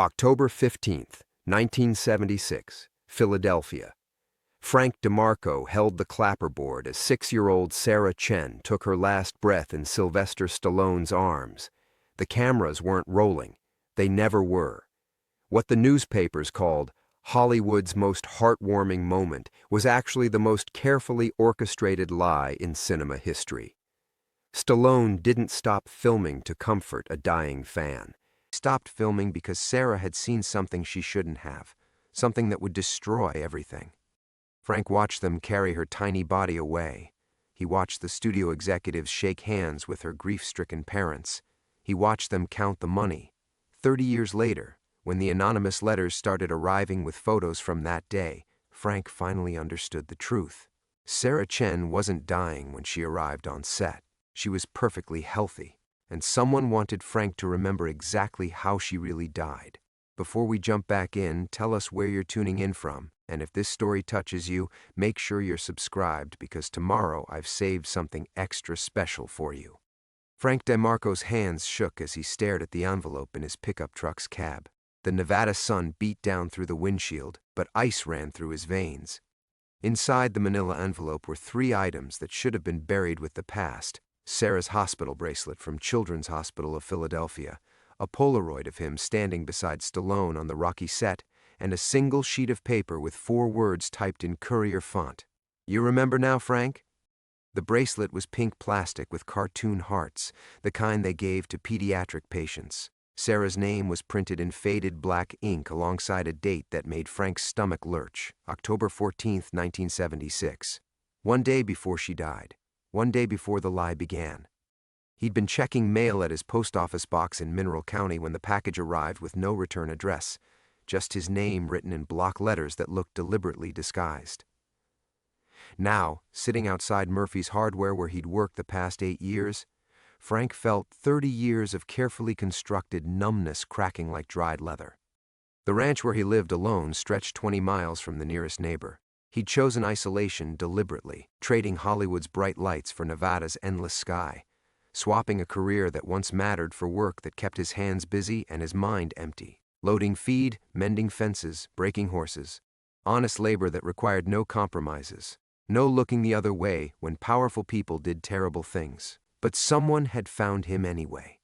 October 15th, 1976, Philadelphia. Frank DeMarco held the clapperboard as 6-year-old Sarah Chen took her last breath in Sylvester Stallone's arms. The cameras weren't rolling. They never were. What the newspapers called Hollywood's most heartwarming moment was actually the most carefully orchestrated lie in cinema history. Stallone didn't stop filming to comfort a dying fan. He stopped filming because Sarah had seen something she shouldn't have, something that would destroy everything. Frank watched them carry her tiny body away. He watched the studio executives shake hands with her grief-stricken parents. He watched them count the money. 30 years later, when the anonymous letters started arriving with photos from that day, Frank finally understood the truth. Sarah Chen wasn't dying when she arrived on set. She was perfectly healthy, and someone wanted Frank to remember exactly how she really died. Before we jump back in, tell us where you're tuning in from, and if this story touches you, make sure you're subscribed because tomorrow I've saved something extra special for you. Frank DeMarco's hands shook as he stared at the envelope in his pickup truck's cab. The Nevada sun beat down through the windshield, but ice ran through his veins. Inside the manila envelope were 3 items that should have been buried with the past: Sarah's hospital bracelet from Children's Hospital of Philadelphia, a Polaroid of him standing beside Stallone on the Rocky set, and a single sheet of paper with 4 words typed in courier font. You remember now, Frank? The bracelet was pink plastic with cartoon hearts, the kind they gave to pediatric patients. Sarah's name was printed in faded black ink alongside a date that made Frank's stomach lurch, October 14th, 1976. One day before she died. One day before the lie began. He'd been checking mail at his post office box in Mineral County when the package arrived with no return address, just his name written in block letters that looked deliberately disguised. Now, sitting outside Murphy's Hardware where he'd worked the past 8 years, Frank felt 30 years of carefully constructed numbness cracking like dried leather. The ranch where he lived alone stretched 20 miles from the nearest neighbor. He'd chosen isolation deliberately, trading Hollywood's bright lights for Nevada's endless sky, swapping a career that once mattered for work that kept his hands busy and his mind empty, loading feed, mending fences, breaking horses, honest labor that required no compromises, no looking the other way when powerful people did terrible things. But someone had found him anyway.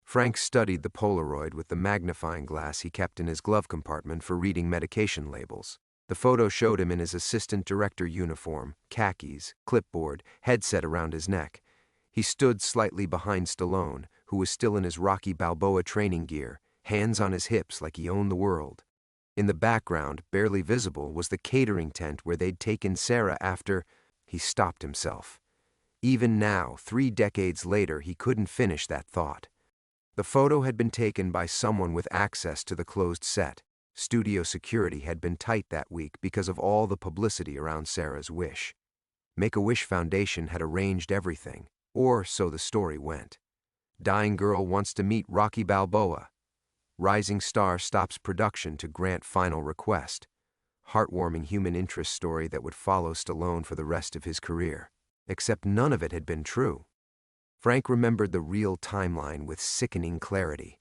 Frank studied the Polaroid with the magnifying glass he kept in his glove compartment for reading medication labels. The photo showed him in his assistant director uniform, khakis, clipboard, headset around his neck. He stood slightly behind Stallone, who was still in his Rocky Balboa training gear, hands on his hips like he owned the world. In the background, barely visible, was the catering tent where they'd taken Sarah after. He stopped himself. Even now, 3 decades later, he couldn't finish that thought. The photo had been taken by someone with access to the closed set. Studio security had been tight that week because of all the publicity around Sarah's wish. Make-A-Wish Foundation had arranged everything, or so the story went. Dying girl wants to meet Rocky Balboa. Rising star stops production to grant final request. Heartwarming human interest story that would follow Stallone for the rest of his career. Except none of it had been true. Frank remembered the real timeline with sickening clarity.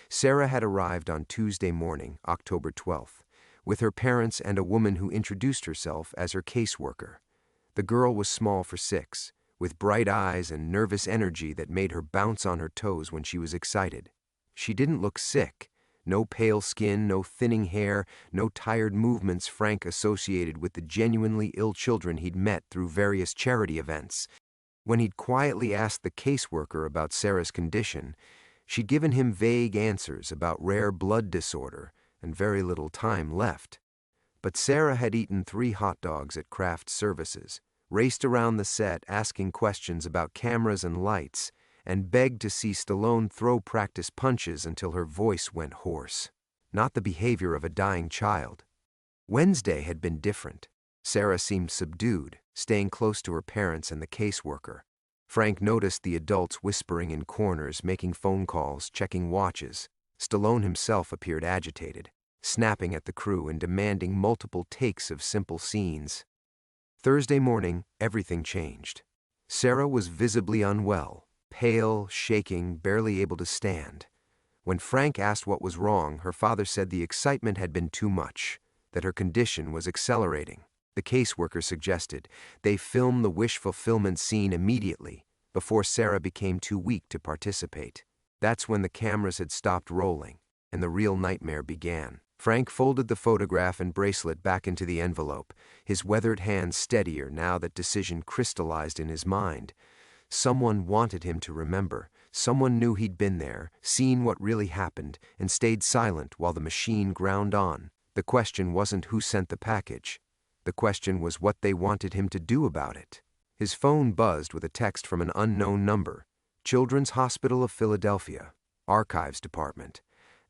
Sarah had arrived on Tuesday morning, October 12th, with her parents and a woman who introduced herself as her caseworker. The girl was small for 6, with bright eyes and nervous energy that made her bounce on her toes when she was excited. She didn't look sick. No pale skin, no thinning hair, no tired movements Frank associated with the genuinely ill children he'd met through various charity events. When he'd quietly asked the caseworker about Sarah's condition, she'd given him vague answers about rare blood disorder and very little time left. But Sarah had eaten 3 hot dogs at craft services, raced around the set asking questions about cameras and lights, and begged to see Stallone throw practice punches until her voice went hoarse. Not the behavior of a dying child. Wednesday had been different. Sarah seemed subdued, staying close to her parents and the caseworker. Frank noticed the adults whispering in corners, making phone calls, checking watches. Stallone himself appeared agitated, snapping at the crew and demanding multiple takes of simple scenes. Thursday morning, everything changed. Sarah was visibly unwell. Pale, shaking, barely able to stand. When Frank asked what was wrong, her father said the excitement had been too much, that her condition was accelerating. The caseworker suggested they film the wish fulfillment scene immediately, before Sarah became too weak to participate. That's when the cameras had stopped rolling, and the real nightmare began. Frank folded the photograph and bracelet back into the envelope, his weathered hand steadier now that decision crystallized in his mind. Someone wanted him to remember. Someone knew he'd been there, seen what really happened, and stayed silent while the machine ground on. The question wasn't who sent the package. The question was what they wanted him to do about it. His phone buzzed with a text from an unknown number. Children's Hospital of Philadelphia. Archives Department.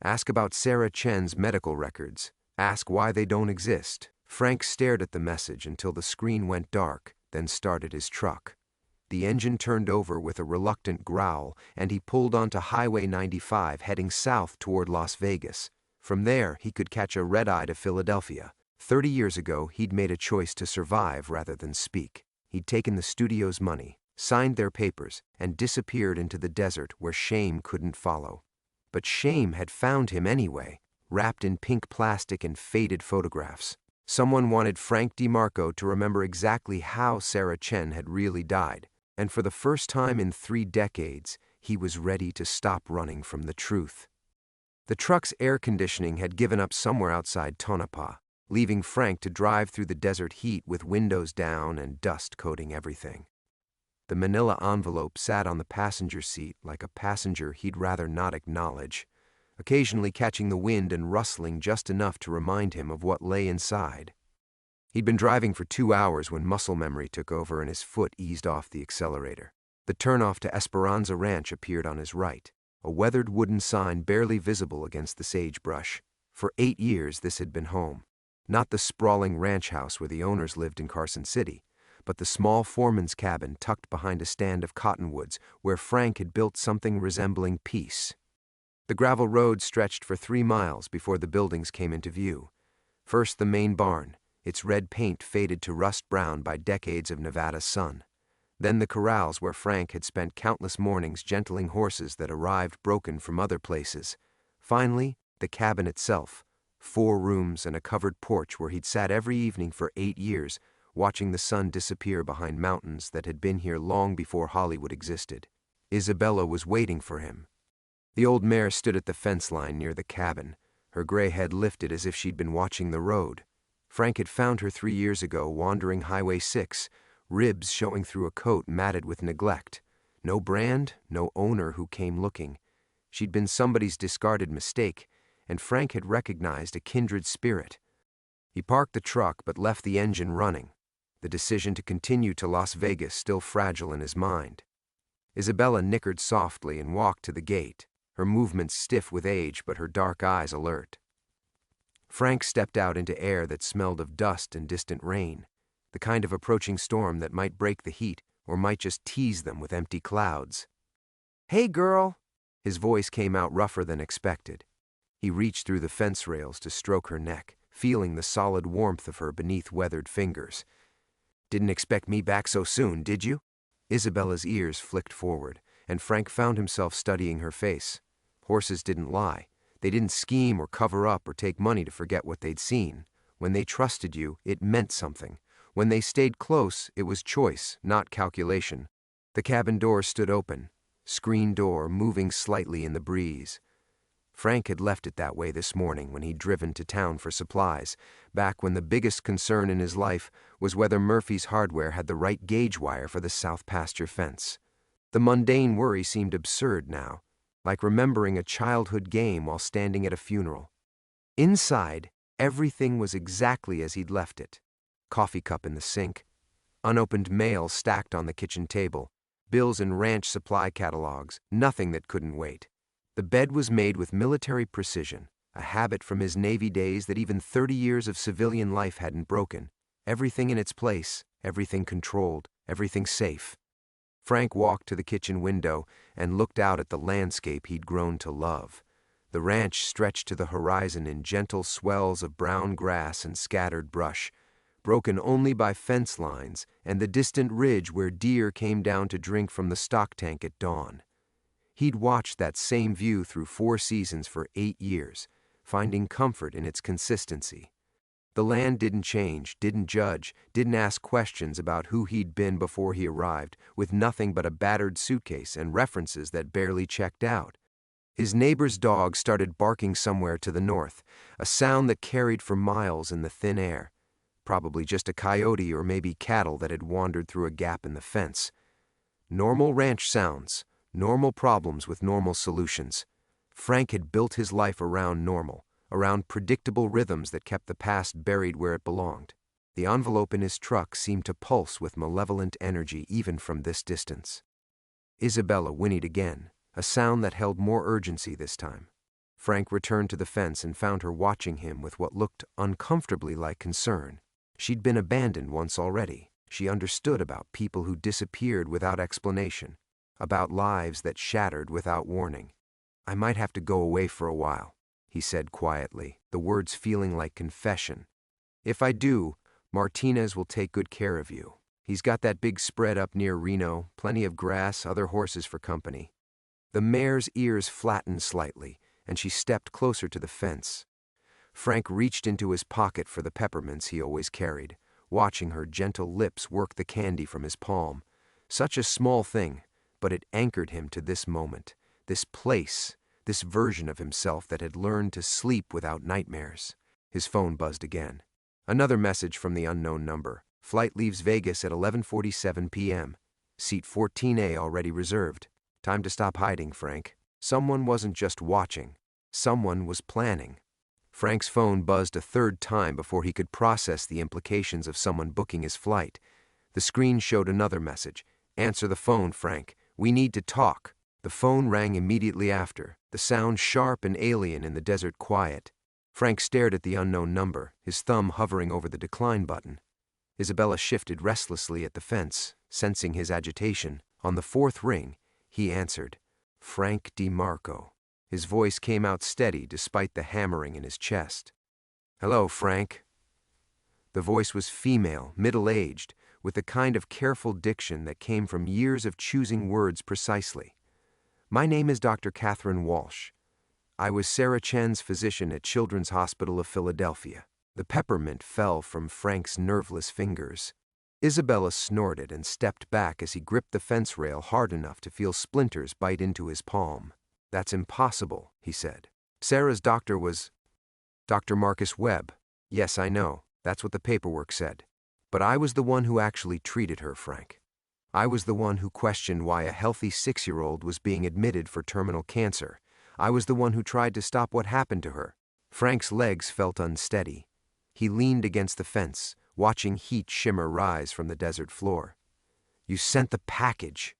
Ask about Sarah Chen's medical records. Ask why they don't exist. Frank stared at the message until the screen went dark, then started his truck. The engine turned over with a reluctant growl, and he pulled onto Highway 95 heading south toward Las Vegas. From there, he could catch a red-eye to Philadelphia. 30 years ago, he'd made a choice to survive rather than speak. He'd taken the studio's money, signed their papers, and disappeared into the desert where shame couldn't follow. But shame had found him anyway, wrapped in pink plastic and faded photographs. Someone wanted Frank DeMarco to remember exactly how Sarah Chen had really died, and for the first time in 3 decades, he was ready to stop running from the truth. The truck's air conditioning had given up somewhere outside Tonopah, leaving Frank to drive through the desert heat with windows down and dust coating everything. The manila envelope sat on the passenger seat like a passenger he'd rather not acknowledge, occasionally catching the wind and rustling just enough to remind him of what lay inside. He'd been driving for 2 hours when muscle memory took over and his foot eased off the accelerator. The turnoff to Esperanza Ranch appeared on his right, a weathered wooden sign barely visible against the sagebrush. For 8 years this had been home. Not the sprawling ranch house where the owners lived in Carson City, but the small foreman's cabin tucked behind a stand of cottonwoods where Frank had built something resembling peace. The gravel road stretched for 3 miles before the buildings came into view. First the main barn, its red paint faded to rust brown by decades of Nevada sun. Then the corrals where Frank had spent countless mornings gentling horses that arrived broken from other places. Finally, the cabin itself, 4 rooms and a covered porch where he'd sat every evening for 8 years, watching the sun disappear behind mountains that had been here long before Hollywood existed. Isabella was waiting for him. The old mare stood at the fence line near the cabin, her gray head lifted as if she'd been watching the road. Frank had found her 3 years ago wandering Highway 6, ribs showing through a coat matted with neglect. No brand, no owner who came looking. She'd been somebody's discarded mistake, and Frank had recognized a kindred spirit. He parked the truck but left the engine running, the decision to continue to Las Vegas still fragile in his mind. Isabella nickered softly and walked to the gate, her movements stiff with age but her dark eyes alert. Frank stepped out into air that smelled of dust and distant rain, the kind of approaching storm that might break the heat or might just tease them with empty clouds. "Hey, girl!" His voice came out rougher than expected. He reached through the fence rails to stroke her neck, feeling the solid warmth of her beneath weathered fingers. "Didn't expect me back so soon, did you?" Isabella's ears flicked forward, and Frank found himself studying her face. Horses didn't lie. They didn't scheme or cover up or take money to forget what they'd seen. When they trusted you, it meant something. When they stayed close, it was choice, not calculation. The cabin door stood open, screen door moving slightly in the breeze. Frank had left it that way this morning when he'd driven to town for supplies, back when the biggest concern in his life was whether Murphy's Hardware had the right gauge wire for the south pasture fence. The mundane worry seemed absurd now, like remembering a childhood game while standing at a funeral. Inside, everything was exactly as he'd left it. Coffee cup in the sink, unopened mail stacked on the kitchen table, bills and ranch supply catalogs, nothing that couldn't wait. The bed was made with military precision, a habit from his Navy days that even 30 years of civilian life hadn't broken. Everything in its place, everything controlled, everything safe. Frank walked to the kitchen window and looked out at the landscape he'd grown to love. The ranch stretched to the horizon in gentle swells of brown grass and scattered brush, broken only by fence lines and the distant ridge where deer came down to drink from the stock tank at dawn. He'd watched that same view through 4 seasons for 8 years, finding comfort in its consistency. The land didn't change, didn't judge, didn't ask questions about who he'd been before he arrived, with nothing but a battered suitcase and references that barely checked out. His neighbor's dog started barking somewhere to the north, a sound that carried for miles in the thin air. Probably just a coyote or maybe cattle that had wandered through a gap in the fence. Normal ranch sounds, normal problems with normal solutions. Frank had built his life around normal, around predictable rhythms that kept the past buried where it belonged. The envelope in his truck seemed to pulse with malevolent energy even from this distance. Isabella whinnied again, a sound that held more urgency this time. Frank returned to the fence and found her watching him with what looked uncomfortably like concern. She'd been abandoned once already. She understood about people who disappeared without explanation, about lives that shattered without warning. "I might have to go away for a while," he said quietly, the words feeling like confession. "If I do, Martinez will take good care of you. He's got that big spread up near Reno, plenty of grass, other horses for company." The mare's ears flattened slightly, and she stepped closer to the fence. Frank reached into his pocket for the peppermints he always carried, watching her gentle lips work the candy from his palm. Such a small thing, but it anchored him to this moment, this place, this version of himself that had learned to sleep without nightmares. His phone buzzed again. Another message from the unknown number. "Flight leaves Vegas at 11:47 p.m. Seat 14A already reserved. Time to stop hiding, Frank." Someone wasn't just watching. Someone was planning. Frank's phone buzzed a third time before he could process the implications of someone booking his flight. The screen showed another message. "Answer the phone, Frank. We need to talk." The phone rang immediately after, the sound sharp and alien in the desert quiet. Frank stared at the unknown number, his thumb hovering over the decline button. Isabella shifted restlessly at the fence, sensing his agitation. On the 4th ring, he answered. Frank DeMarco. His voice came out steady despite the hammering in his chest. "Hello, Frank." The voice was female, middle-aged, with the kind of careful diction that came from years of choosing words precisely. "My name is Dr. Catherine Walsh. I was Sarah Chen's physician at Children's Hospital of Philadelphia." The peppermint fell from Frank's nerveless fingers. Isabella snorted and stepped back as he gripped the fence rail hard enough to feel splinters bite into his palm. "That's impossible," he said. "Sarah's doctor was Dr. Marcus Webb. Yes, I know. That's what the paperwork said. But I was the one who actually treated her, Frank. I was the one who questioned why a healthy 6-year-old was being admitted for terminal cancer. I was the one who tried to stop what happened to her." Frank's legs felt unsteady. He leaned against the fence, watching heat shimmer rise from the desert floor. "You sent the package.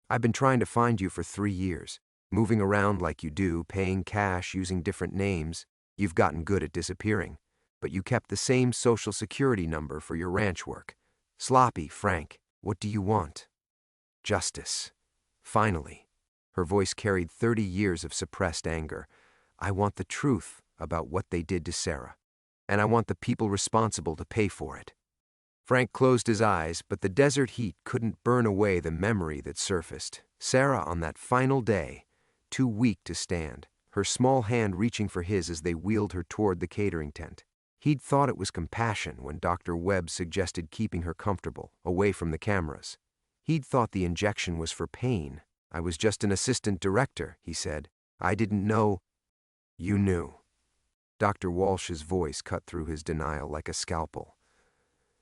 I've been trying to find you for 3 years, moving around like you do, paying cash, using different names. You've gotten good at disappearing, but you kept the same social security number for your ranch work. Sloppy, Frank. What do you want?" "Justice." Finally. Her voice carried 30 years of suppressed anger. "I want the truth about what they did to Sarah. And I want the people responsible to pay for it." Frank closed his eyes, but the desert heat couldn't burn away the memory that surfaced. Sarah on that final day, too weak to stand, her small hand reaching for his as they wheeled her toward the catering tent. He'd thought it was compassion when Dr. Webb suggested keeping her comfortable, away from the cameras. He'd thought the injection was for pain. "I was just an assistant director," he said. "I didn't know." "You knew." Dr. Walsh's voice cut through his denial like a scalpel.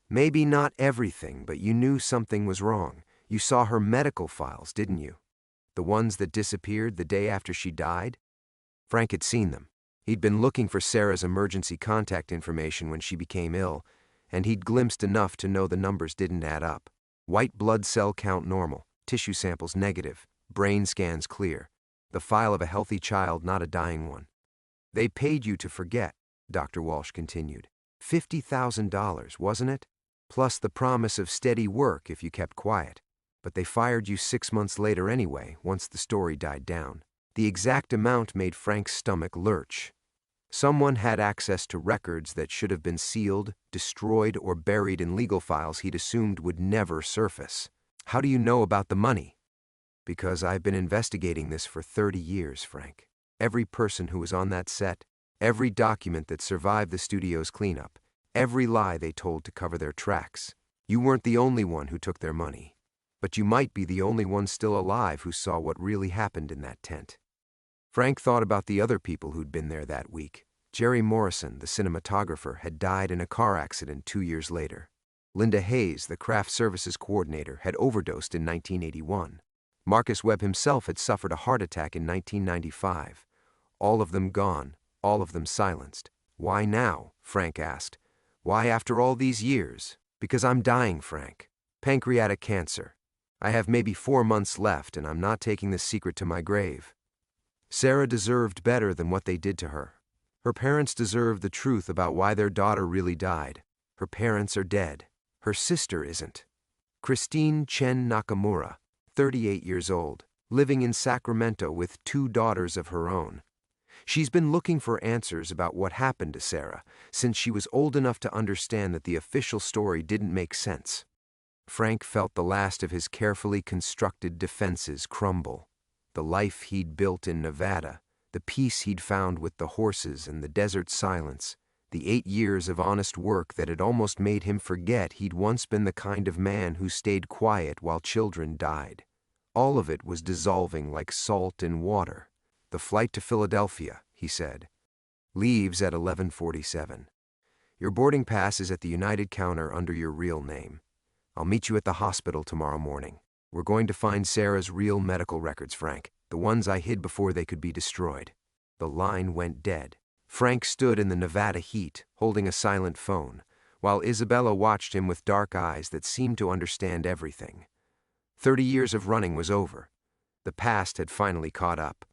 "Maybe not everything, but you knew something was wrong. You saw her medical files, didn't you? The ones that disappeared the day after she died?" Frank had seen them. He'd been looking for Sarah's emergency contact information when she became ill, and he'd glimpsed enough to know the numbers didn't add up. White blood cell count normal, tissue samples negative, brain scans clear. The file of a healthy child, not a dying one. "They paid you to forget," Dr. Walsh continued. $50,000, wasn't it? Plus the promise of steady work if you kept quiet. But they fired you 6 months later anyway, once the story died down. The exact amount made Frank's stomach lurch. Someone had access to records that should have been sealed, destroyed, or buried in legal files he'd assumed would never surface. "How do you know about the money?" Because I've been investigating this for 30 years, Frank. Every person who was on that set, every document that survived the studio's cleanup, every lie they told to cover their tracks. You weren't the only one who took their money, but you might be the only one still alive who saw what really happened in that tent. Frank thought about the other people who'd been there that week. Jerry Morrison, the cinematographer, had died in a car accident 2 years later. Linda Hayes, the craft services coordinator, had overdosed in 1981. Marcus Webb himself had suffered a heart attack in 1995. All of them gone, all of them silenced. Why now? Frank asked. Why after all these years? Because I'm dying, Frank. Pancreatic cancer. I have maybe 4 months left, and I'm not taking this secret to my grave. Sarah deserved better than what they did to her. Her parents deserved the truth about why their daughter really died. Her parents are dead. Her sister isn't. Christine Chen Nakamura, 38 years old, living in Sacramento with 2 daughters of her own. She's been looking for answers about what happened to Sarah since she was old enough to understand that the official story didn't make sense. Frank felt the last of his carefully constructed defenses crumble. The life he'd built in Nevada, the peace he'd found with the horses and the desert silence, the 8 years of honest work that had almost made him forget he'd once been the kind of man who stayed quiet while children died. All of it was dissolving like salt in water. The flight to Philadelphia, he said. Leaves at 11:47. Your boarding pass is at the United counter under your real name. I'll meet you at the hospital tomorrow morning. We're going to find Sarah's real medical records, Frank, the ones I hid before they could be destroyed. The line went dead. Frank stood in the Nevada heat, holding a silent phone, while Isabella watched him with dark eyes that seemed to understand everything. 30 years of running was over. The past had finally caught up.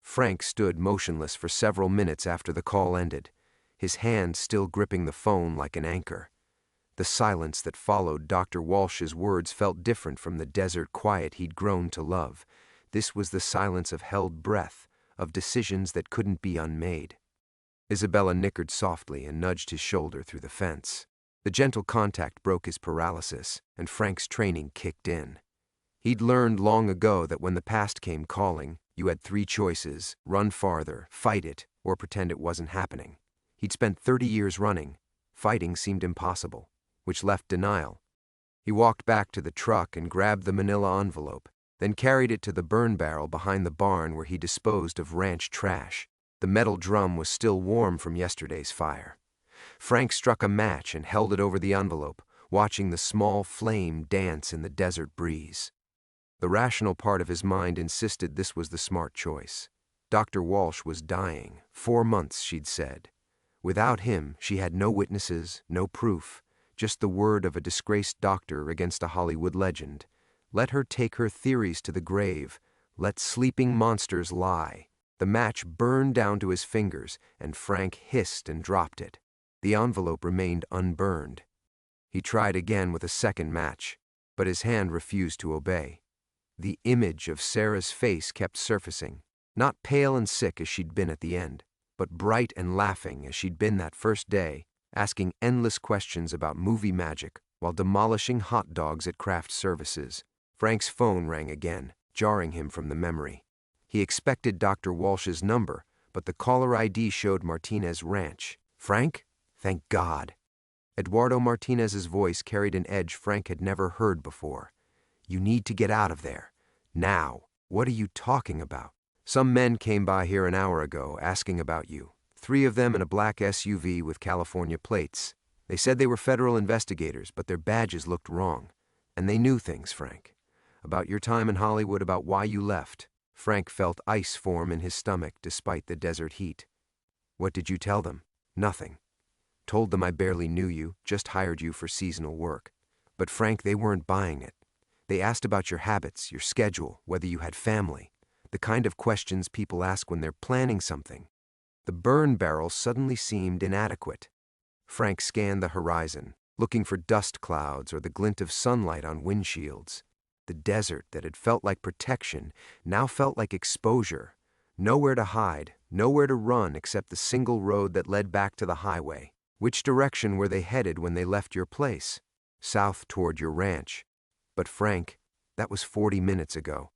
Frank stood motionless for several minutes after the call ended, his hand still gripping the phone like an anchor. The silence that followed Dr. Walsh's words felt different from the desert quiet he'd grown to love. This was the silence of held breath, of decisions that couldn't be unmade. Isabella nickered softly and nudged his shoulder through the fence. The gentle contact broke his paralysis, and Frank's training kicked in. He'd learned long ago that when the past came calling, you had 3 choices: run farther, fight it, or pretend it wasn't happening. He'd spent 30 years running. Fighting seemed impossible, which left denial. He walked back to the truck and grabbed the manila envelope, then carried it to the burn barrel behind the barn where he disposed of ranch trash. The metal drum was still warm from yesterday's fire. Frank struck a match and held it over the envelope, watching the small flame dance in the desert breeze. The rational part of his mind insisted this was the smart choice. Dr. Walsh was dying. 4 months, she'd said. Without him, she had no witnesses, no proof, just the word of a disgraced doctor against a Hollywood legend. Let her take her theories to the grave. Let sleeping monsters lie. The match burned down to his fingers, and Frank hissed and dropped it. The envelope remained unburned. He tried again with a second match, but his hand refused to obey. The image of Sarah's face kept surfacing, not pale and sick as she'd been at the end, but bright and laughing as she'd been that first day, asking endless questions about movie magic while demolishing hot dogs at craft services. Frank's phone rang again, jarring him from the memory. He expected Dr. Walsh's number, but the caller ID showed Martinez Ranch. Frank? Thank God. Eduardo Martinez's voice carried an edge Frank had never heard before. You need to get out of there. Now. What are you talking about? Some men came by here an hour ago asking about you. 3 of them in a black SUV with California plates. They said they were federal investigators, but their badges looked wrong. And they knew things, Frank. About your time in Hollywood, about why you left. Frank felt ice form in his stomach despite the desert heat. What did you tell them? Nothing. Told them I barely knew you, just hired you for seasonal work. But Frank, they weren't buying it. They asked about your habits, your schedule, whether you had family. The kind of questions people ask when they're planning something. The burn barrel suddenly seemed inadequate. Frank scanned the horizon, looking for dust clouds or the glint of sunlight on windshields. The desert that had felt like protection now felt like exposure. Nowhere to hide, nowhere to run except the single road that led back to the highway. Which direction were they headed when they left your place? South toward your ranch. But Frank, that was 40 minutes ago.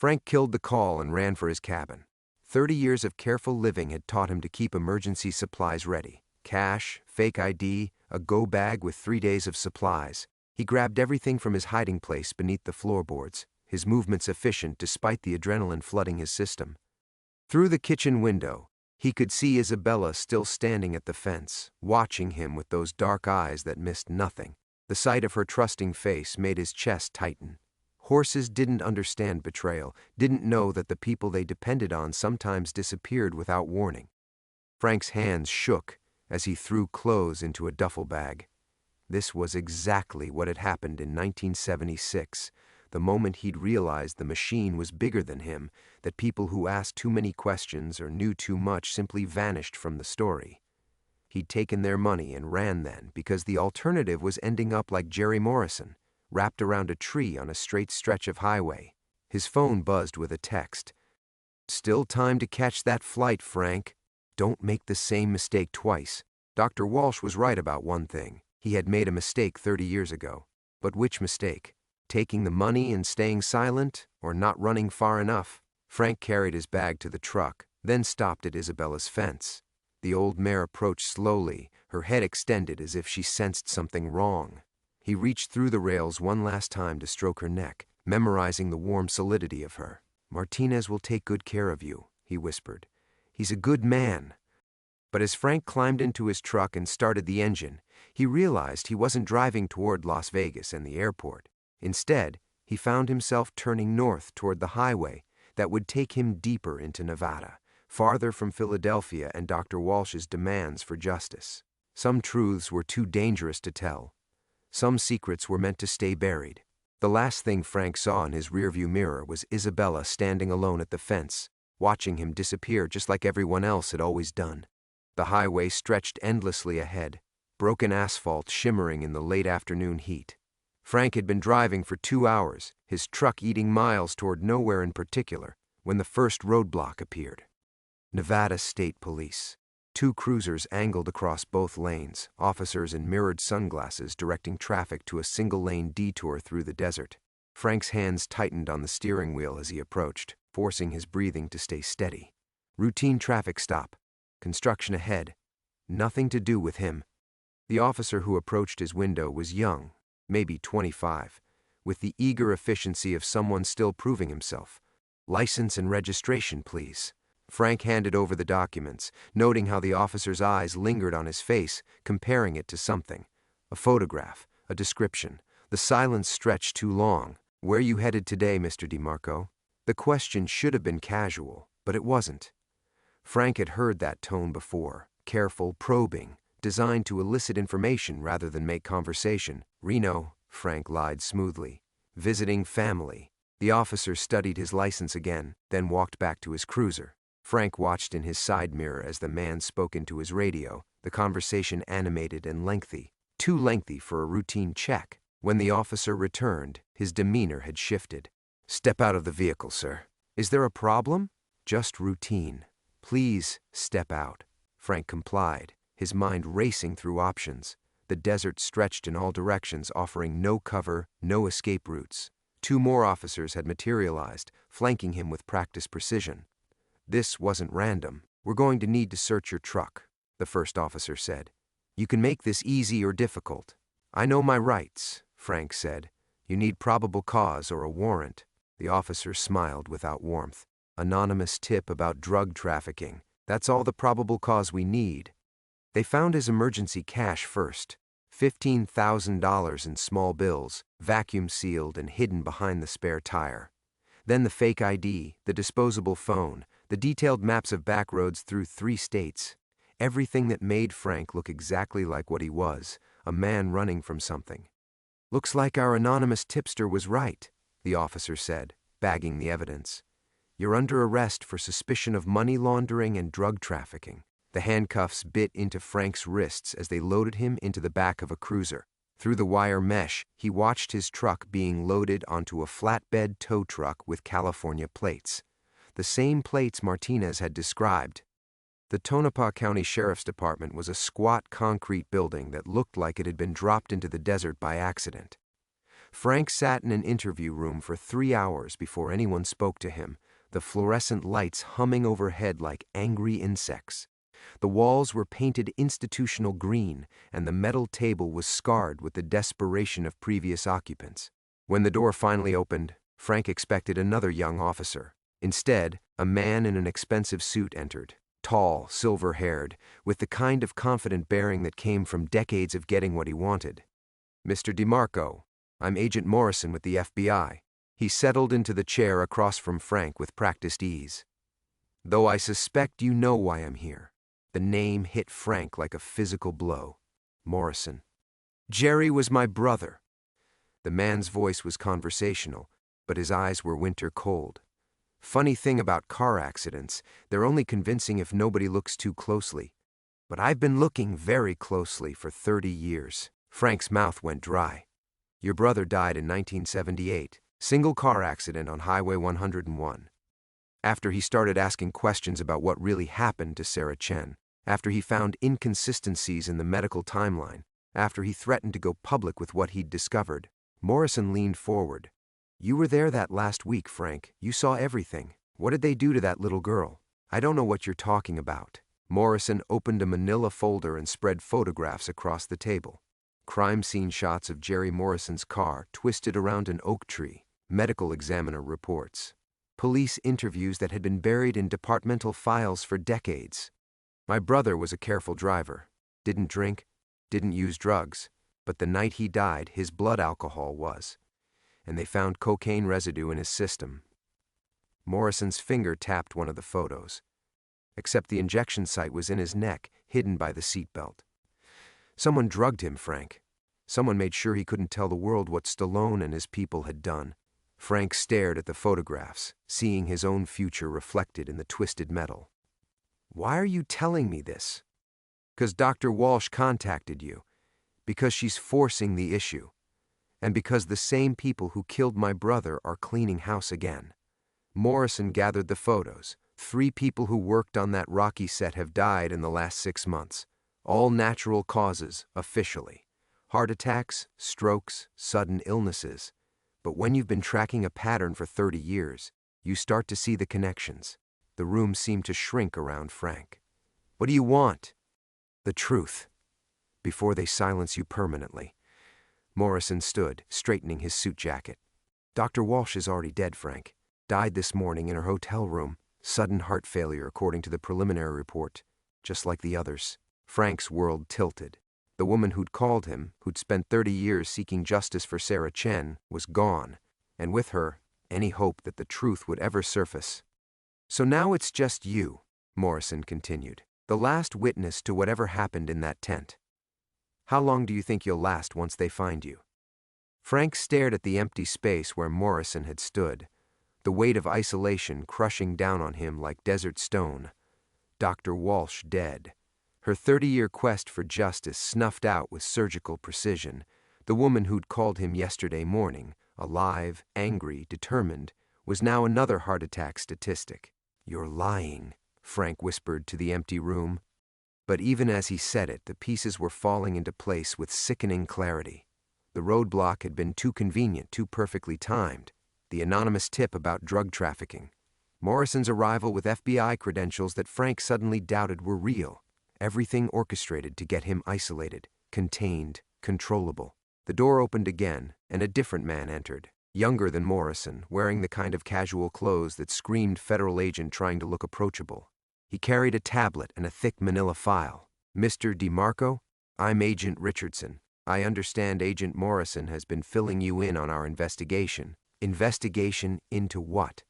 Frank killed the call and ran for his cabin. 30 years of careful living had taught him to keep emergency supplies ready. Cash, fake ID, a go bag with 3 days of supplies. He grabbed everything from his hiding place beneath the floorboards, his movements efficient despite the adrenaline flooding his system. Through the kitchen window, he could see Isabella still standing at the fence, watching him with those dark eyes that missed nothing. The sight of her trusting face made his chest tighten. Horses didn't understand betrayal, didn't know that the people they depended on sometimes disappeared without warning. Frank's hands shook as he threw clothes into a duffel bag. This was exactly what had happened in 1976, the moment he'd realized the machine was bigger than him, that people who asked too many questions or knew too much simply vanished from the story. He'd taken their money and ran then, because the alternative was ending up like Jerry Morrison, wrapped around a tree on a straight stretch of highway. His phone buzzed with a text. "Still time to catch that flight, Frank. Don't make the same mistake twice." Dr. Walsh was right about one thing. He had made a mistake 30 years ago. But which mistake? Taking the money and staying silent, or not running far enough? Frank carried his bag to the truck, then stopped at Isabella's fence. The old mare approached slowly, her head extended as if she sensed something wrong. He reached through the rails one last time to stroke her neck, memorizing the warm solidity of her. "Martinez will take good care of you," he whispered. "He's a good man." But as Frank climbed into his truck and started the engine, he realized he wasn't driving toward Las Vegas and the airport. Instead, he found himself turning north toward the highway that would take him deeper into Nevada, farther from Philadelphia and Dr. Walsh's demands for justice. Some truths were too dangerous to tell. Some secrets were meant to stay buried. The last thing Frank saw in his rearview mirror was Isabella standing alone at the fence, watching him disappear just like everyone else had always done. The highway stretched endlessly ahead, broken asphalt shimmering in the late afternoon heat. Frank had been driving for 2 hours, his truck eating miles toward nowhere in particular, when the first roadblock appeared. Nevada State Police. 2 cruisers angled across both lanes, officers in mirrored sunglasses directing traffic to a single-lane detour through the desert. Frank's hands tightened on the steering wheel as he approached, forcing his breathing to stay steady. Routine traffic stop. Construction ahead. Nothing to do with him. The officer who approached his window was young, maybe 25, with the eager efficiency of someone still proving himself. "License and registration, please." Frank handed over the documents, noting how the officer's eyes lingered on his face, comparing it to something. A photograph, a description. The silence stretched too long. "Where you headed today, Mr. DeMarco?" The question should have been casual, but it wasn't. Frank had heard that tone before, careful, probing, designed to elicit information rather than make conversation. "Reno," Frank lied smoothly. "Visiting family." The officer studied his license again, then walked back to his cruiser. Frank watched in his side mirror as the man spoke into his radio, the conversation animated and lengthy, too lengthy for a routine check. When the officer returned, his demeanor had shifted. "Step out of the vehicle, sir." "Is there a problem?" "Just routine." "Please, step out." Frank complied, his mind racing through options. The desert stretched in all directions, offering no cover, no escape routes. 2 more officers had materialized, flanking him with practiced precision. "This wasn't random. We're going to need to search your truck," the first officer said. "You can make this easy or difficult." "I know my rights," Frank said. "You need probable cause or a warrant." The officer smiled without warmth. "Anonymous tip about drug trafficking. That's all the probable cause we need." They found his emergency cash first, $15,000 in small bills, vacuum-sealed and hidden behind the spare tire. Then the fake ID, the disposable phone, the detailed maps of back roads through 3 states. Everything that made Frank look exactly like what he was, a man running from something. "Looks like our anonymous tipster was right," the officer said, bagging the evidence. "You're under arrest for suspicion of money laundering and drug trafficking." The handcuffs bit into Frank's wrists as they loaded him into the back of a cruiser. Through the wire mesh, he watched his truck being loaded onto a flatbed tow truck with California plates. The same plates Martinez had described. The Tonopah County Sheriff's Department was a squat concrete building that looked like it had been dropped into the desert by accident. Frank sat in an interview room for 3 hours before anyone spoke to him, the fluorescent lights humming overhead like angry insects. The walls were painted institutional green, and the metal table was scarred with the desperation of previous occupants. When the door finally opened, Frank expected another young officer. Instead, a man in an expensive suit entered, tall, silver-haired, with the kind of confident bearing that came from decades of getting what he wanted. "Mr. DeMarco, I'm Agent Morrison with the FBI." He settled into the chair across from Frank with practiced ease. "Though I suspect you know why I'm here." The name hit Frank like a physical blow. Morrison. "Jerry was my brother." The man's voice was conversational, but his eyes were winter cold. "Funny thing about car accidents, they're only convincing if nobody looks too closely. But I've been looking very closely for 30 years. Frank's mouth went dry. "Your brother died in 1978. Single car accident on Highway 101. After he started asking questions about what really happened to Sarah Chen, after he found inconsistencies in the medical timeline, after he threatened to go public with what he'd discovered." Morrison leaned forward. "You were there that last week, Frank. You saw everything. What did they do to that little girl?" "I don't know what you're talking about." Morrison opened a manila folder and spread photographs across the table. Crime scene shots of Jerry Morrison's car twisted around an oak tree, medical examiner reports, police interviews that had been buried in departmental files for decades. "My brother was a careful driver. Didn't drink, didn't use drugs, but the night he died, his blood alcohol was. And they found cocaine residue in his system." Morrison's finger tapped one of the photos. Except the injection site was in his neck, hidden by the seatbelt. "Someone drugged him, Frank. Someone made sure he couldn't tell the world what Stallone and his people had done." Frank stared at the photographs, seeing his own future reflected in the twisted metal. "Why are you telling me this?" "'Cause Dr. Walsh contacted you. Because she's forcing the issue. And because the same people who killed my brother are cleaning house again." Morrison gathered the photos. 3 people who worked on that Rocky set have died in the last 6 months. All natural causes, officially. Heart attacks, strokes, sudden illnesses. But when you've been tracking a pattern for 30 years, you start to see the connections. The room seemed to shrink around Frank. "What do you want?" "The truth. Before they silence you permanently." Morrison stood, straightening his suit jacket. "Dr. Walsh is already dead, Frank. Died this morning in her hotel room. Sudden heart failure, according to the preliminary report. Just like the others." Frank's world tilted. The woman who'd called him, who'd spent 30 years seeking justice for Sarah Chen, was gone, and with her, any hope that the truth would ever surface. "So now it's just you," Morrison continued, "the last witness to whatever happened in that tent. How long do you think you'll last once they find you?" Frank stared at the empty space where Morrison had stood, the weight of isolation crushing down on him like desert stone. Dr. Walsh dead. Her 30-year quest for justice snuffed out with surgical precision. The woman who'd called him yesterday morning, alive, angry, determined, was now another heart attack statistic. "You're lying," Frank whispered to the empty room. But even as he said it, the pieces were falling into place with sickening clarity. The roadblock had been too convenient, too perfectly timed. The anonymous tip about drug trafficking. Morrison's arrival with FBI credentials that Frank suddenly doubted were real. Everything orchestrated to get him isolated, contained, controllable. The door opened again, and a different man entered, younger than Morrison, wearing the kind of casual clothes that screamed federal agent trying to look approachable. He carried a tablet and a thick manila file. "Mr. DeMarco, I'm Agent Richardson. I understand Agent Morrison has been filling you in on our investigation." "Investigation into what?"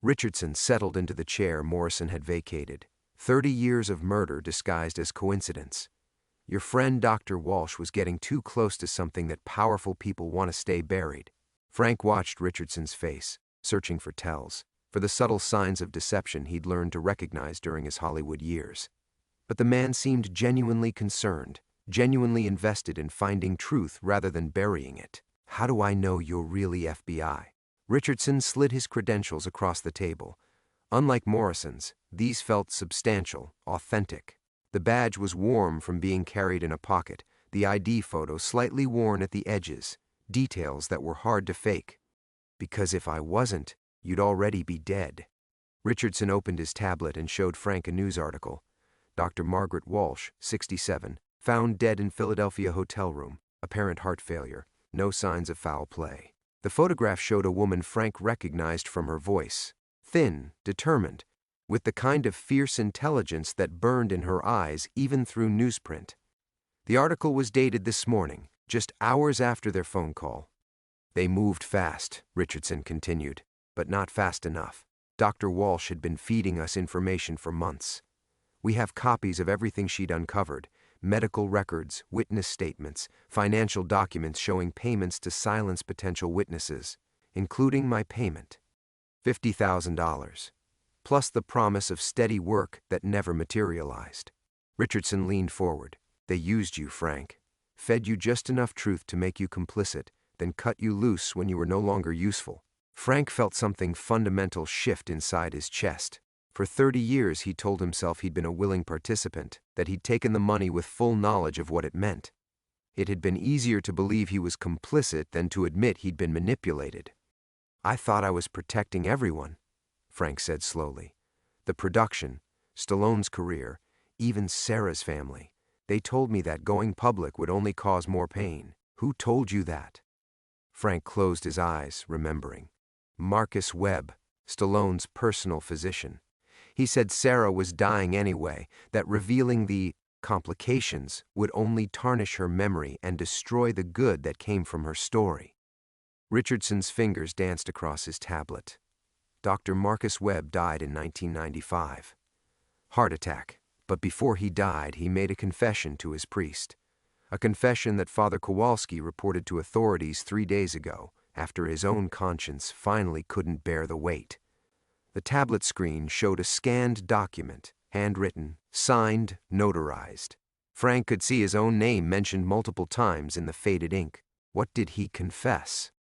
Richardson settled into the chair Morrison had vacated. 30 years of murder disguised as coincidence. "Your friend Dr. Walsh was getting too close to something that powerful people want to stay buried." Frank watched Richardson's face, searching for tells, for the subtle signs of deception he'd learned to recognize during his Hollywood years. But the man seemed genuinely concerned, genuinely invested in finding truth rather than burying it. "How do I know you're really FBI?" Richardson slid his credentials across the table. Unlike Morrison's, these felt substantial, authentic. The badge was warm from being carried in a pocket, the ID photo slightly worn at the edges, details that were hard to fake. Because if I wasn't, you'd already be dead. Richardson opened his tablet and showed Frank a news article. Dr. Margaret Walsh, 67, found dead in Philadelphia hotel room, apparent heart failure, no signs of foul play. The photograph showed a woman Frank recognized from her voice, thin, determined, with the kind of fierce intelligence that burned in her eyes even through newsprint. The article was dated this morning, just hours after their phone call. They moved fast, Richardson continued, but not fast enough. Dr. Walsh had been feeding us information for months. We have copies of everything she'd uncovered, medical records, witness statements, financial documents showing payments to silence potential witnesses, including my payment. $50,000, plus the promise of steady work that never materialized. Richardson leaned forward. They used you, Frank. Fed you just enough truth to make you complicit, then cut you loose when you were no longer useful. Frank felt something fundamental shift inside his chest. For 30 years he told himself he'd been a willing participant, that he'd taken the money with full knowledge of what it meant. It had been easier to believe he was complicit than to admit he'd been manipulated. I thought I was protecting everyone, Frank said slowly. The production, Stallone's career, even Sarah's family. They told me that going public would only cause more pain. Who told you that? Frank closed his eyes, remembering. Marcus Webb, Stallone's personal physician. He said Sarah was dying anyway, that revealing the complications would only tarnish her memory and destroy the good that came from her story. Richardson's fingers danced across his tablet. Dr. Marcus Webb died in 1995. Heart attack. But before he died, he made a confession to his priest. A confession that Father Kowalski reported to authorities 3 days ago, after his own conscience finally couldn't bear the weight. The tablet screen showed a scanned document, handwritten, signed, notarized. Frank could see his own name mentioned multiple times in the faded ink. What did he confess?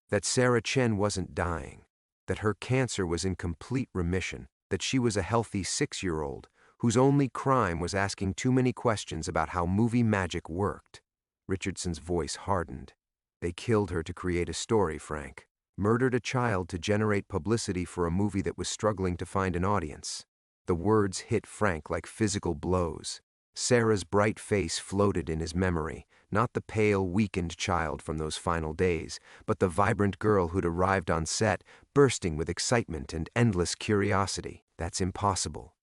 That Sarah Chen wasn't dying, that her cancer was in complete remission, that she was a healthy 6-year-old, whose only crime was asking too many questions about how movie magic worked. Richardson's voice hardened. They killed her to create a story, Frank. Murdered a child to generate publicity for a movie that was struggling to find an audience. The words hit Frank like physical blows. Sarah's bright face floated in his memory, not the pale, weakened child from those final days, but the vibrant girl who'd arrived on set, bursting with excitement and endless curiosity. That's impossible.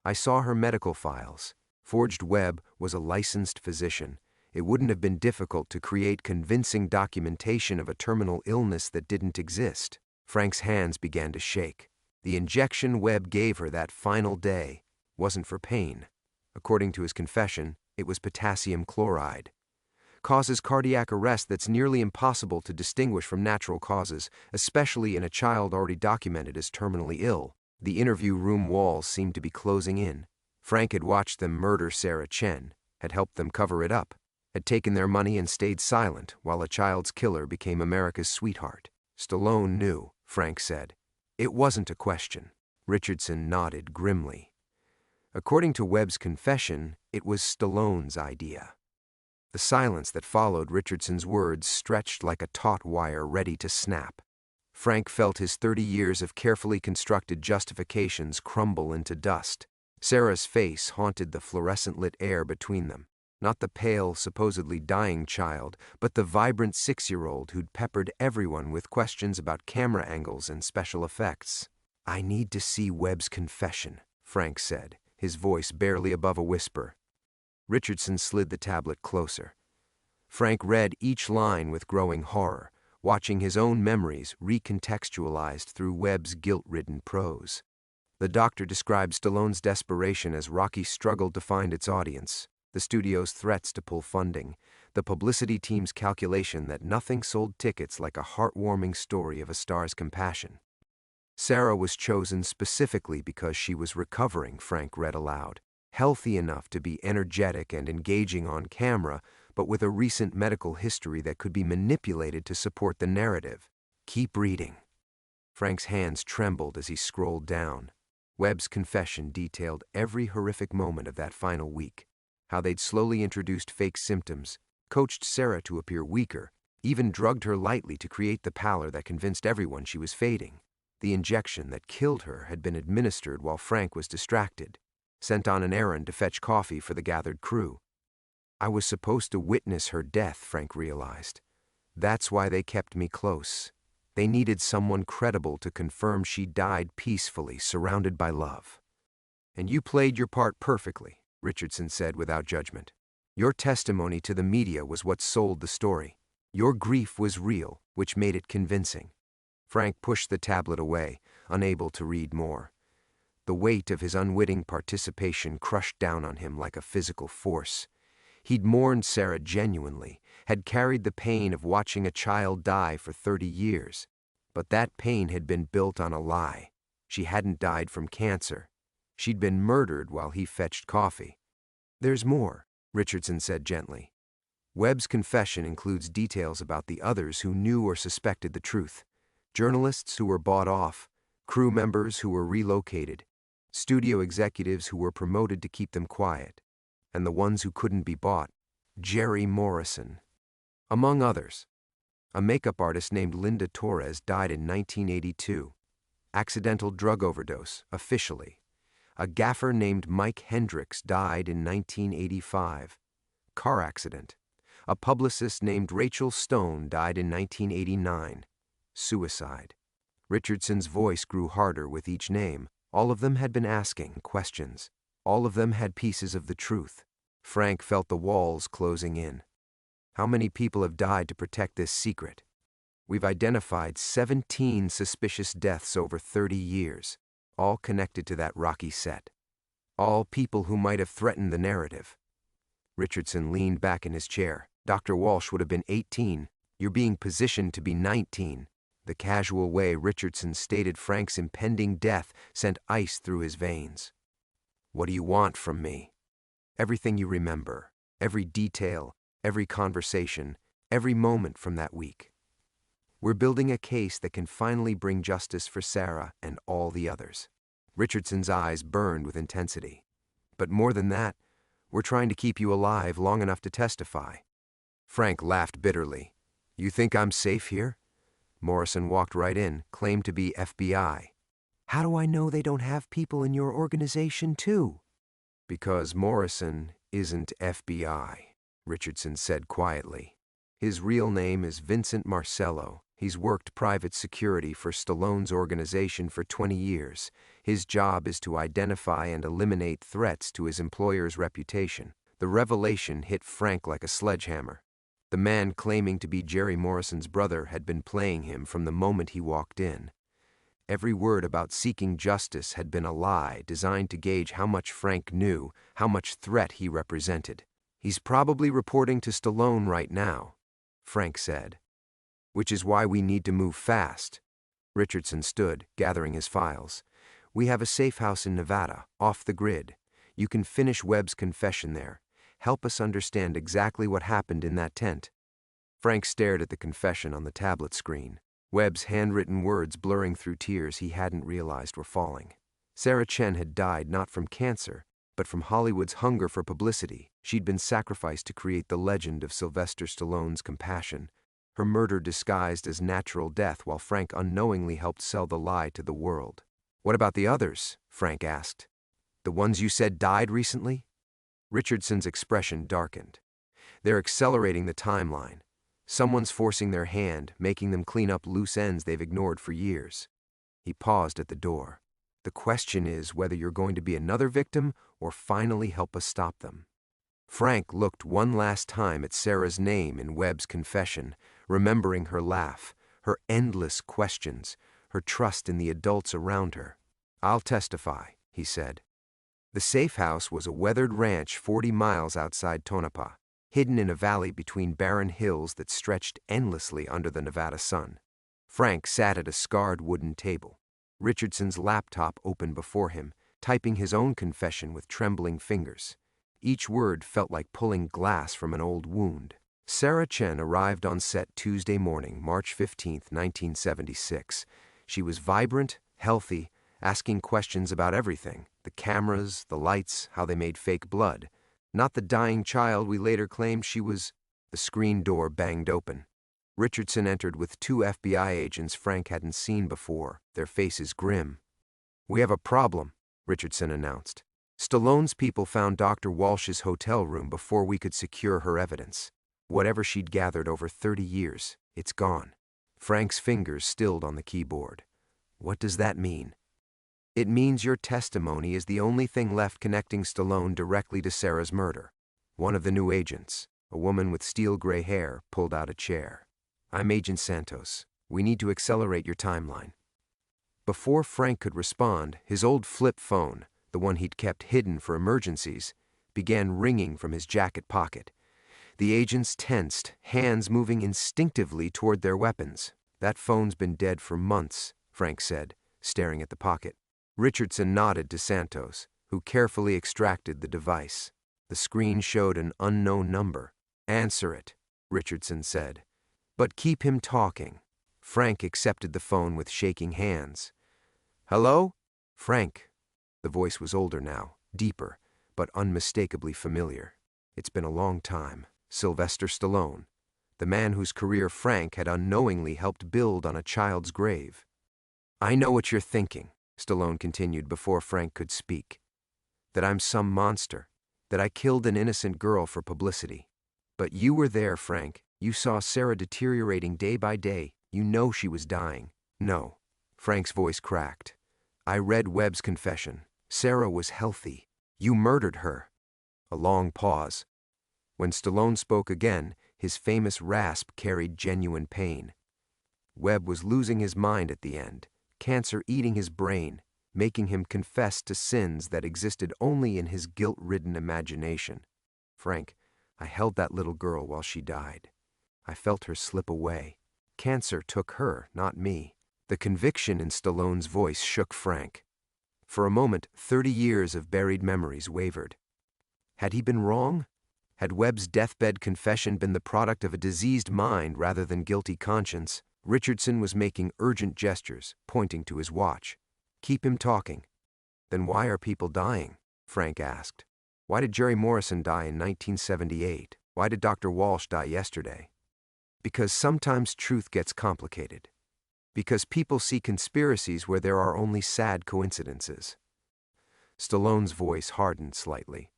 I saw her medical files. Forged Webb was a licensed physician. It wouldn't have been difficult to create convincing documentation of a terminal illness that didn't exist. Frank's hands began to shake. The injection Webb gave her that final day wasn't for pain. According to his confession, it was potassium chloride. Causes cardiac arrest that's nearly impossible to distinguish from natural causes, especially in a child already documented as terminally ill. The interview room walls seemed to be closing in. Frank had watched them murder Sarah Chen, had helped them cover it up, had taken their money and stayed silent while a child's killer became America's sweetheart. Stallone knew, Frank said. It wasn't a question. Richardson nodded grimly. According to Webb's confession, it was Stallone's idea. The silence that followed Richardson's words stretched like a taut wire ready to snap. Frank felt his 30 years of carefully constructed justifications crumble into dust. Sarah's face haunted the fluorescent-lit air between them. Not the pale, supposedly dying child, but the vibrant 6-year-old who'd peppered everyone with questions about camera angles and special effects. I need to see Webb's confession, Frank said, his voice barely above a whisper. Richardson slid the tablet closer. Frank read each line with growing horror, watching his own memories recontextualized through Webb's guilt-ridden prose. The doctor described Stallone's desperation as Rocky struggled to find its audience, the studio's threats to pull funding, the publicity team's calculation that nothing sold tickets like a heartwarming story of a star's compassion. Sarah was chosen specifically because she was recovering, Frank read aloud, healthy enough to be energetic and engaging on camera, but with a recent medical history that could be manipulated to support the narrative. Keep reading. Frank's hands trembled as he scrolled down. Webb's confession detailed every horrific moment of that final week, how they'd slowly introduced fake symptoms, coached Sarah to appear weaker, even drugged her lightly to create the pallor that convinced everyone she was fading. The injection that killed her had been administered while Frank was distracted, sent on an errand to fetch coffee for the gathered crew. I was supposed to witness her death, Frank realized. That's why they kept me close. They needed someone credible to confirm she died peacefully, surrounded by love. And you played your part perfectly, Richardson said without judgment. Your testimony to the media was what sold the story. Your grief was real, which made it convincing. Frank pushed the tablet away, unable to read more. The weight of his unwitting participation crushed down on him like a physical force. He'd mourned Sarah genuinely, had carried the pain of watching a child die for 30 years. But that pain had been built on a lie. She hadn't died from cancer. She'd been murdered while he fetched coffee. There's more, Richardson said gently. Webb's confession includes details about the others who knew or suspected the truth. Journalists who were bought off, crew members who were relocated, studio executives who were promoted to keep them quiet, and the ones who couldn't be bought, Jerry Morrison. Among others, a makeup artist named Linda Torres died in 1982. Accidental drug overdose, officially. A gaffer named Mike Hendricks died in 1985. Car accident. A publicist named Rachel Stone died in 1989. Suicide. Richardson's voice grew harder with each name. All of them had been asking questions. All of them had pieces of the truth. Frank felt the walls closing in. How many people have died to protect this secret? We've identified 17 suspicious deaths over 30 years, all connected to that rocky set. All people who might have threatened the narrative. Richardson leaned back in his chair. Dr. Walsh would have been 18. You're being positioned to be 19. The casual way Richardson stated Frank's impending death sent ice through his veins. What do you want from me? Everything you remember, every detail, every conversation, every moment from that week. We're building a case that can finally bring justice for Sarah and all the others. Richardson's eyes burned with intensity. But more than that, we're trying to keep you alive long enough to testify. Frank laughed bitterly. You think I'm safe here? Morrison walked right in, claimed to be FBI. How do I know they don't have people in your organization too? Because Morrison isn't FBI, Richardson said quietly. His real name is Vincent Marcello. He's worked private security for Stallone's organization for 20 years. His job is to identify and eliminate threats to his employer's reputation. The revelation hit Frank like a sledgehammer. The man claiming to be Jerry Morrison's brother had been playing him from the moment he walked in. Every word about seeking justice had been a lie designed to gauge how much Frank knew, how much threat he represented. He's probably reporting to Stallone right now, Frank said. Which is why we need to move fast. Richardson stood, gathering his files. We have a safe house in Nevada, off the grid. You can finish Webb's confession there. Help us understand exactly what happened in that tent. Frank stared at the confession on the tablet screen. Webb's handwritten words blurring through tears he hadn't realized were falling. Sarah Chen had died not from cancer, but from Hollywood's hunger for publicity. She'd been sacrificed to create the legend of Sylvester Stallone's compassion. Her murder disguised as natural death while Frank unknowingly helped sell the lie to the world. What about the others? Frank asked. The ones you said died recently? Richardson's expression darkened. They're accelerating the timeline. Someone's forcing their hand, making them clean up loose ends they've ignored for years. He paused at the door. The question is whether you're going to be another victim or finally help us stop them. Frank looked one last time at Sarah's name in Webb's confession, remembering her laugh, her endless questions, her trust in the adults around her. I'll testify, he said. The safe house was a weathered ranch 40 miles outside Tonopah, hidden in a valley between barren hills that stretched endlessly under the Nevada sun. Frank sat at a scarred wooden table. Richardson's laptop open before him, typing his own confession with trembling fingers. Each word felt like pulling glass from an old wound. Sarah Chen arrived on set Tuesday morning, March 15, 1976. She was vibrant, healthy, asking questions about everything. The cameras, the lights, how they made fake blood. Not the dying child we later claimed she was. The screen door banged open. Richardson entered with 2 FBI agents Frank hadn't seen before, their faces grim. "We have a problem," Richardson announced. "Stallone's people found Dr. Walsh's hotel room before we could secure her evidence. Whatever she'd gathered over 30 years, it's gone." Frank's fingers stilled on the keyboard. "What does that mean?" "It means your testimony is the only thing left connecting Stallone directly to Sarah's murder." One of the new agents, a woman with steel-gray hair, pulled out a chair. "I'm Agent Santos. We need to accelerate your timeline." Before Frank could respond, his old flip phone, the one he'd kept hidden for emergencies, began ringing from his jacket pocket. The agents tensed, hands moving instinctively toward their weapons. "That phone's been dead for months," Frank said, staring at the pocket. Richardson nodded to Santos, who carefully extracted the device. The screen showed an unknown number. "Answer it," Richardson said. "But keep him talking." Frank accepted the phone with shaking hands. "Hello?" "Frank." The voice was older now, deeper, but unmistakably familiar. "It's been a long time. Silvester Stallone, the man whose career Frank had unknowingly helped build on a child's grave." "I know what you're thinking," Stallone continued before Frank could speak. "That I'm some monster, that I killed an innocent girl for publicity. But you were there, Frank. You saw Sarah deteriorating day by day. You know she was dying." "No." Frank's voice cracked. "I read Webb's confession. Sarah was healthy. You murdered her." A long pause. When Stallone spoke again, his famous rasp carried genuine pain. "Webb was losing his mind at the end, cancer eating his brain, making him confess to sins that existed only in his guilt-ridden imagination. Frank, I held that little girl while she died. I felt her slip away. Cancer took her, not me." The conviction in Stallone's voice shook Frank. For a moment, 30 years of buried memories wavered. Had he been wrong? Had Webb's deathbed confession been the product of a diseased mind rather than guilty conscience? Richardson was making urgent gestures, pointing to his watch. "Keep him talking." "Then why are people dying?" Frank asked. "Why did Jerry Morrison die in 1978? Why did Dr. Walsh die yesterday?" "Because sometimes truth gets complicated. Because people see conspiracies where there are only sad coincidences." Stallone's voice hardened slightly.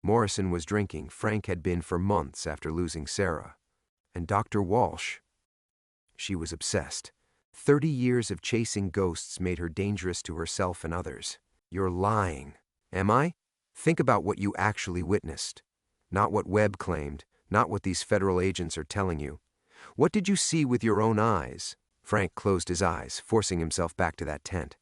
Morrison was drinking. Frank had been for months after losing Sarah. And Dr. Walsh? She was obsessed. 30 years of chasing ghosts made her dangerous to herself and others. "You're lying." "Am I?" "Think about what you actually witnessed. Not what Webb claimed, not what these federal agents are telling you. What did you see with your own eyes?" Frank closed his eyes, forcing himself back to that tent.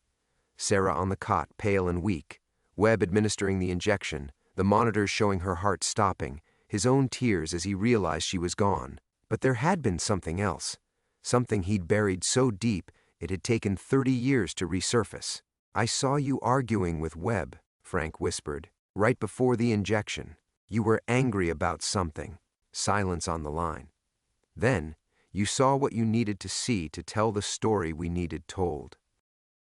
Sarah on the cot, pale and weak. Webb administering the injection, the monitors showing her heart stopping, his own tears as he realized she was gone. But there had been something else. Something he'd buried so deep it had taken 30 years to resurface. "I saw you arguing with Webb," Frank whispered, "right before the injection. You were angry about something." Silence on the line. "Then, you saw what you needed to see to tell the story we needed told."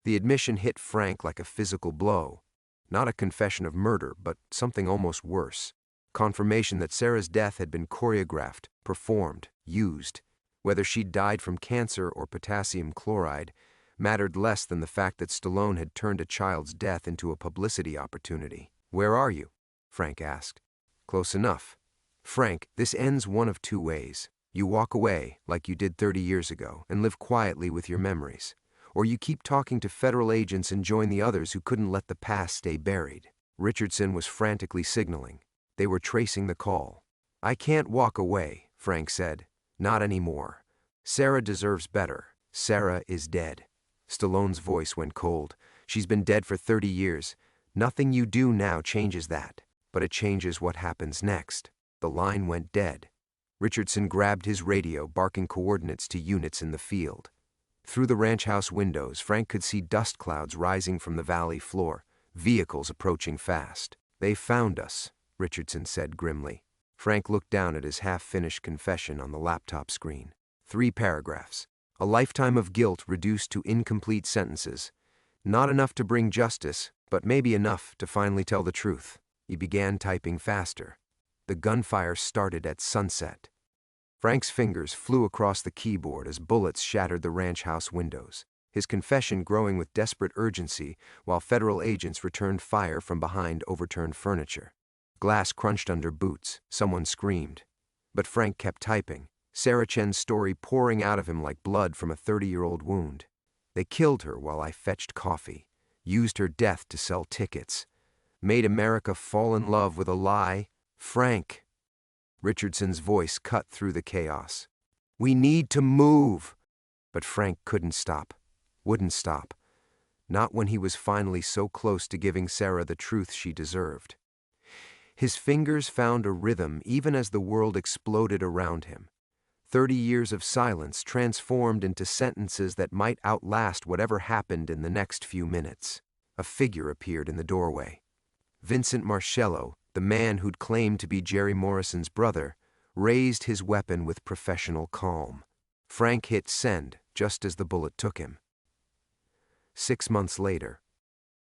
The admission hit Frank like a physical blow. Not a confession of murder, but something almost worse. Confirmation that Sarah's death had been choreographed, performed, used. Whether she'd died from cancer or potassium chloride mattered less than the fact that Stallone had turned a child's death into a publicity opportunity. "Where are you?" Frank asked. "Close enough. Frank, this ends one of two ways. You walk away, like you did 30 years ago, and live quietly with your memories. Or you keep talking to federal agents and join the others who couldn't let the past stay buried." Richardson was frantically signaling. They were tracing the call. "I can't walk away," Frank said. "Not anymore. Sarah deserves better. Sarah is dead." Stallone's voice went cold. "She's been dead for 30 years. Nothing you do now changes that. But it changes what happens next." The line went dead. Richardson grabbed his radio, barking coordinates to units in the field. Through the ranch house windows, Frank could see dust clouds rising from the valley floor, vehicles approaching fast. "They found us," Richardson said grimly. Frank looked down at his half-finished confession on the laptop screen. 3 paragraphs. A lifetime of guilt reduced to incomplete sentences. Not enough to bring justice, but maybe enough to finally tell the truth. He began typing faster. The gunfire started at sunset. Frank's fingers flew across the keyboard as bullets shattered the ranch house windows, his confession growing with desperate urgency while federal agents returned fire from behind overturned furniture. Glass crunched under boots, someone screamed. But Frank kept typing, Sarah Chen's story pouring out of him like blood from a 30-year-old wound. They killed her while I fetched coffee, used her death to sell tickets, made America fall in love with a lie. Frank. Richardson's voice cut through the chaos. We need to move. But Frank couldn't stop, wouldn't stop. Not when he was finally so close to giving Sarah the truth she deserved. His fingers found a rhythm even as the world exploded around him. 30 years of silence transformed into sentences that might outlast whatever happened in the next few minutes. A figure appeared in the doorway. Vincent Marcello, the man who'd claimed to be Jerry Morrison's brother, raised his weapon with professional calm. Frank hit send just as the bullet took him. 6 months later,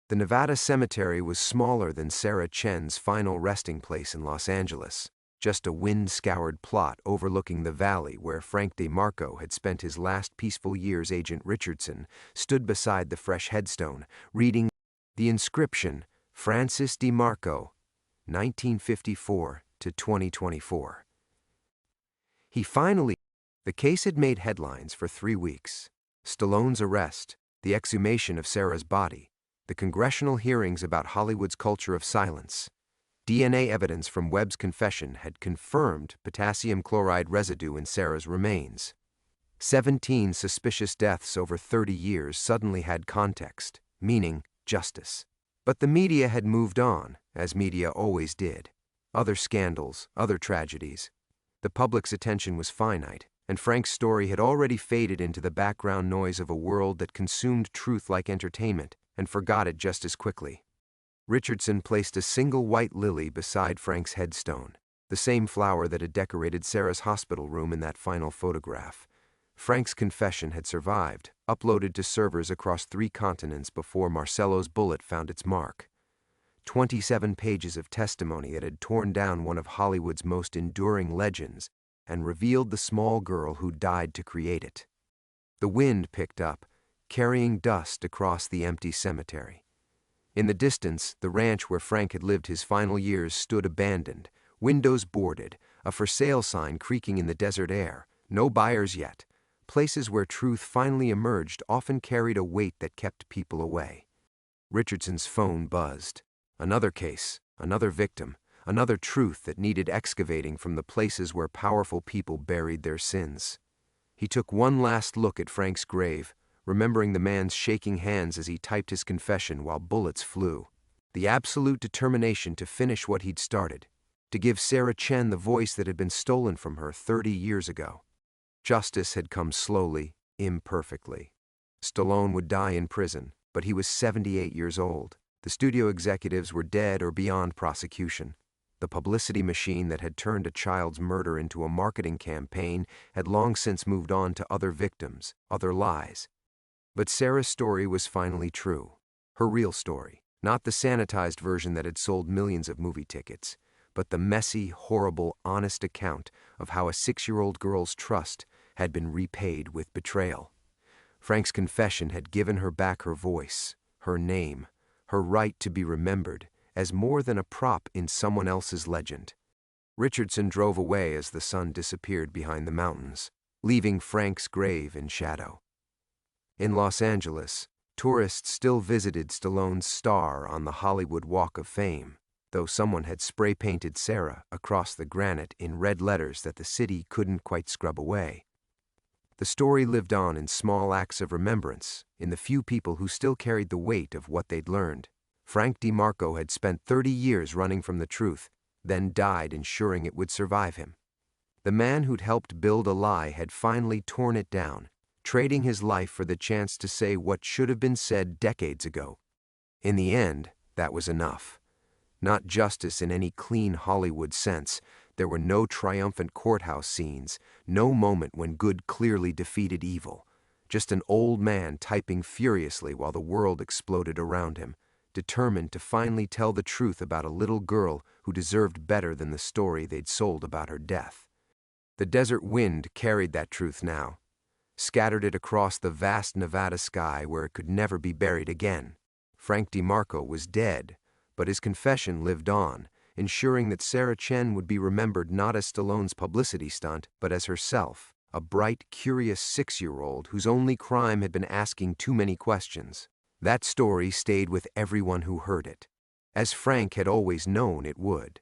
the Nevada cemetery was smaller than Sarah Chen's final resting place in Los Angeles, just a wind-scoured plot overlooking the valley where Frank DeMarco had spent his last peaceful years. Agent Richardson stood beside the fresh headstone, reading the inscription, Francis DeMarco, 1954 to 2024. The case had made headlines for 3 weeks. Stallone's arrest, the exhumation of Sarah's body, the congressional hearings about Hollywood's culture of silence. DNA evidence from Webb's confession had confirmed potassium chloride residue in Sarah's remains. 17 suspicious deaths over 30 years suddenly had context, meaning justice. But the media had moved on, as media always did. Other scandals, other tragedies. The public's attention was finite, and Frank's story had already faded into the background noise of a world that consumed truth like entertainment and forgot it just as quickly. Richardson placed a single white lily beside Frank's headstone, the same flower that had decorated Sarah's hospital room in that final photograph. Frank's confession had survived, uploaded to servers across 3 continents before Marcello's bullet found its mark. 27 pages of testimony that had torn down one of Hollywood's most enduring legends and revealed the small girl who died to create it. The wind picked up, carrying dust across the empty cemetery. In the distance, the ranch where Frank had lived his final years stood abandoned, windows boarded, a for sale sign creaking in the desert air, no buyers yet. Places where truth finally emerged often carried a weight that kept people away. Richardson's phone buzzed. Another case, another victim, another truth that needed excavating from the places where powerful people buried their sins. He took one last look at Frank's grave, remembering the man's shaking hands as he typed his confession while bullets flew. The absolute determination to finish what he'd started, to give Sarah Chen the voice that had been stolen from her 30 years ago. Justice had come slowly, imperfectly. Stallone would die in prison, but he was 78 years old. The studio executives were dead or beyond prosecution. The publicity machine that had turned a child's murder into a marketing campaign had long since moved on to other victims, other lies. But Sarah's story was finally true. Her real story, not the sanitized version that had sold millions of movie tickets, but the messy, horrible, honest account of how a 6-year-old girl's trust had been repaid with betrayal. Frank's confession had given her back her voice, her name, her right to be remembered as more than a prop in someone else's legend. Richardson drove away as the sun disappeared behind the mountains, leaving Frank's grave in shadow. In Los Angeles, tourists still visited Stallone's star on the Hollywood Walk of Fame, though someone had spray-painted Sarah across the granite in red letters that the city couldn't quite scrub away. The story lived on in small acts of remembrance, in the few people who still carried the weight of what they'd learned. Frank DeMarco had spent 30 years running from the truth, then died ensuring it would survive him. The man who'd helped build a lie had finally torn it down, trading his life for the chance to say what should have been said decades ago. In the end, that was enough. Not justice in any clean Hollywood sense. There were no triumphant courthouse scenes, no moment when good clearly defeated evil. Just an old man typing furiously while the world exploded around him, determined to finally tell the truth about a little girl who deserved better than the story they'd sold about her death. The desert wind carried that truth now, scattered it across the vast Nevada sky where it could never be buried again. Frank DeMarco was dead, but his confession lived on, ensuring that Sarah Chen would be remembered not as Stallone's publicity stunt, but as herself, a bright, curious 6-year-old whose only crime had been asking too many questions. That story stayed with everyone who heard it, as Frank had always known it would.